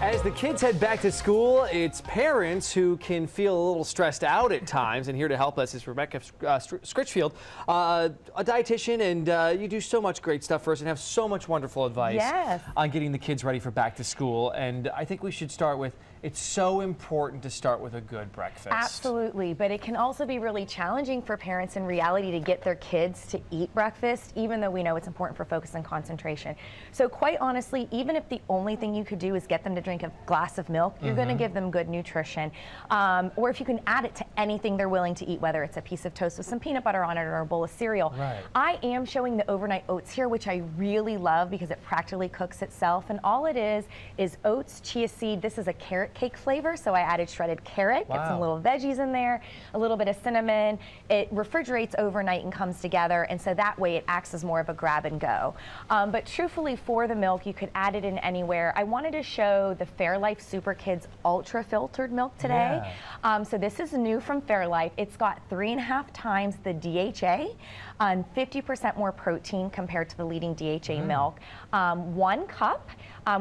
As the kids head back to school, it's parents who can feel a little stressed out at times. And here to help us is Rebecca Scritchfield, a dietitian, and you do so much great stuff for us and have so much wonderful advice on getting the kids ready for back to school. And I think we should start with, it's so important to start with a good breakfast. Absolutely, but it can also be really challenging for parents in reality to get their kids to eat breakfast, even though we know it's important for focus and concentration. So quite honestly, even if the only thing you could do is get them to drink a glass of milk, you're going to give them good nutrition. Or if you can add it to anything they're willing to eat, whether it's a piece of toast with some peanut butter on it or a bowl of cereal. Right. I am showing the overnight oats here, which I really love because it practically cooks itself. And all it is oats, chia seed. This is a carrot cake flavor, so I added shredded carrot, get some little veggies in there, a little bit of cinnamon. It refrigerates overnight and comes together, and so that way it acts as more of a grab and go. But truthfully, for the milk, you could add it in anywhere. I wanted to show the Fairlife Super Kids Ultra Filtered Milk today. So this is new from Fairlife. It's got 3.5 times the DHA and 50% more protein compared to the leading DHA milk. 1 cup,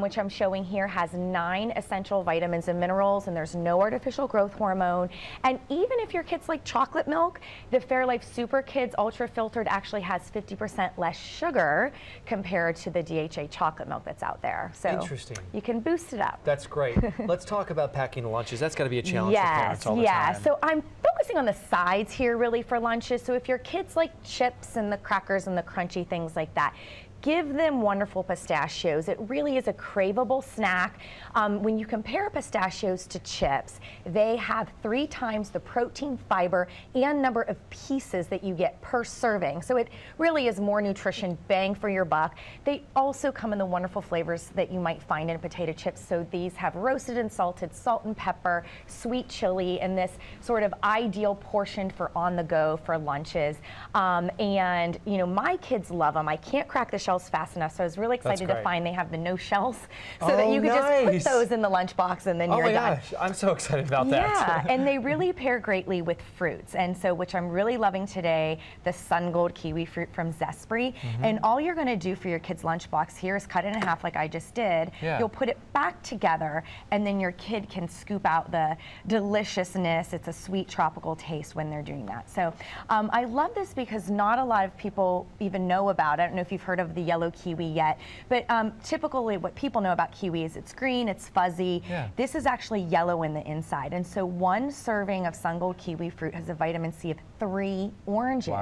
which I'm showing here, has 9 essential vitamins and minerals, and there's no artificial growth hormone. And even if your kids like chocolate milk, the Fairlife Super Kids Ultra Filtered actually has 50% less sugar compared to the DHA chocolate milk that's out there. So interesting. You can boost it up. That's great. Let's talk about packing lunches. That's got to be a challenge for parents all the time. So I'm focusing on the sides here really for lunches. So if your kids like chips and the crackers and the crunchy things like that, give them wonderful pistachios. It really is a craveable snack. When you compare pistachios to chips, they have 3 times the protein, fiber, and number of pieces that you get per serving. So it really is more nutrition, bang for your buck. They also come in the wonderful flavors that you might find in potato chips. So these have roasted and salted salt and pepper, sweet chili, and this sort of ideal portion for on the go for lunches. And you know, my kids love them. I can't crack the shells fast enough, so I was really excited to find they have the no shells, so that you could just put those in the lunchbox and then you're done. Oh my gosh, I'm so excited about that. Yeah, and they really pair greatly with fruits, and so which I'm really loving today, the Sun Gold Kiwi Fruit from Zespri. And all you're going to do for your kid's lunchbox here is cut it in half like I just did. You'll put it back together, and then your kid can scoop out the deliciousness. It's a sweet tropical taste when they're doing that. So I love this because not a lot of people even know about it. I don't know if you've heard of the yellow kiwi yet, but typically what people know about kiwi is it's green, it's fuzzy. This is actually yellow in the inside, and so 1 serving of Sun Gold Kiwi Fruit has a vitamin C of 3 oranges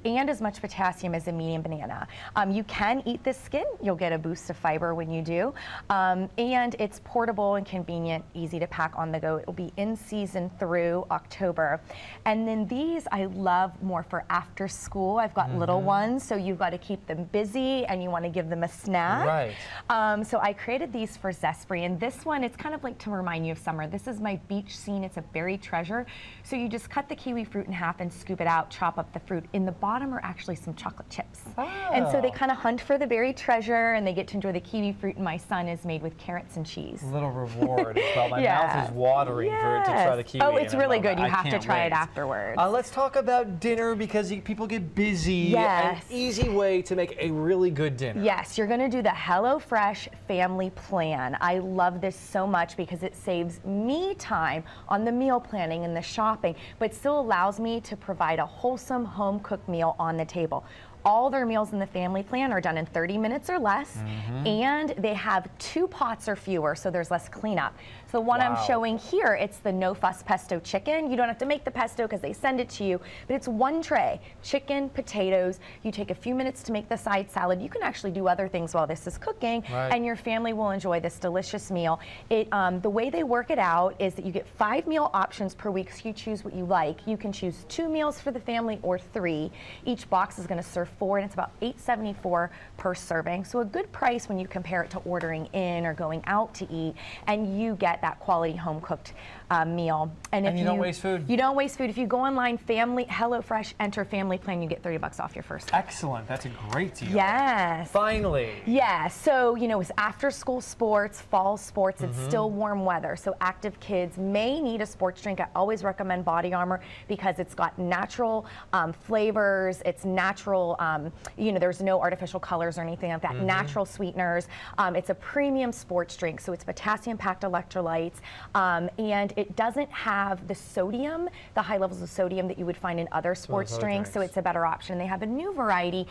and as much potassium as a medium banana. You can eat this skin. You'll get a boost of fiber when you do, and it's portable and convenient, easy to pack on the go. It will be in season through October. And then these I love more for after school. I've got little ones, so you've got to keep them busy and you want to give them a snack. So I created these for Zespri, and this one, it's kind of like to remind you of summer. This is my beach scene. It's a berry treasure. So you just cut the kiwi fruit in half and scoop it out, chop up the fruit. In the bottom are actually some chocolate chips. And so they kind of hunt for the berry treasure and they get to enjoy the kiwi fruit, and my son is made with carrots and cheese. A little reward as well. My mouth is watering to try the kiwi. Oh, it's really good. You have to try it afterwards. Let's talk about dinner because people get busy. An easy way to make a really good dinner. Yes, you're going to do the HelloFresh family plan. I love this so much because it saves me time on the meal planning and the shopping, but still allows me to provide a wholesome home-cooked meal on the table. All their meals in the family plan are done in 30 minutes or less, and they have 2 pots or fewer, so there's less cleanup. So the one I'm showing here, it's the no fuss pesto chicken. You don't have to make the pesto because they send it to you, but it's 1 tray, chicken, potatoes. You take a few minutes to make the side salad. You can actually do other things while this is cooking, and your family will enjoy this delicious meal. The way they work it out is that you get 5 meal options per week, so you choose what you like. You can choose 2 meals for the family or 3. Each box is going to serve 4, and it's about $8.74 per serving. So a good price when you compare it to ordering in or going out to eat, and you get that quality home-cooked meal. And if you don't waste food. You don't waste food. If you go online, HelloFresh, enter family plan, you get $30 off your first. Excellent. That's a great deal. Yes. Finally. Yeah. So, you know, it's after-school sports, fall sports. It's still warm weather. So active kids may need a sports drink. I always recommend Body Armor because it's got natural flavors. It's natural you know, there's no artificial colors or anything like that. Natural sweeteners. It's a premium sports drink, so it's potassium-packed electrolytes, and it doesn't have the sodium, the high levels of sodium that you would find in other sports drinks, so it's a better option. They have a new variety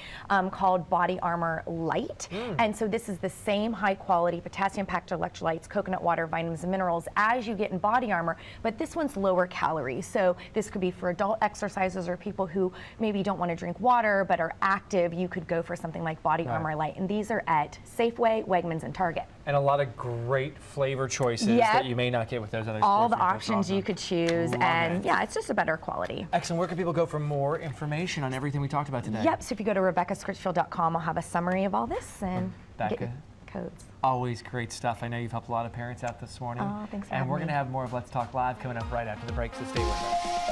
called Body Armor Light, and so this is the same high-quality potassium-packed electrolytes, coconut water, vitamins and minerals as you get in Body Armor, but this one's lower calorie. So this could be for adult exercisers or people who maybe don't want to drink water but are active. You could go for something like Body Armor Light, and these are at Safeway, Wegmans, and Target. And a lot of great flavor choices that you may not get with those other all the sports drinks. options you could choose, and yeah, it's just a better quality. Excellent. Where can people go for more information on everything we talked about today? Yep, so if you go to RebeccaScritchfield.com, I'll have a summary of all this and get your codes. Always great stuff. I know you've helped a lot of parents out this morning. Oh, thanks for And having we're me. going to have more of Let's Talk Live coming up right after the break, so stay with us.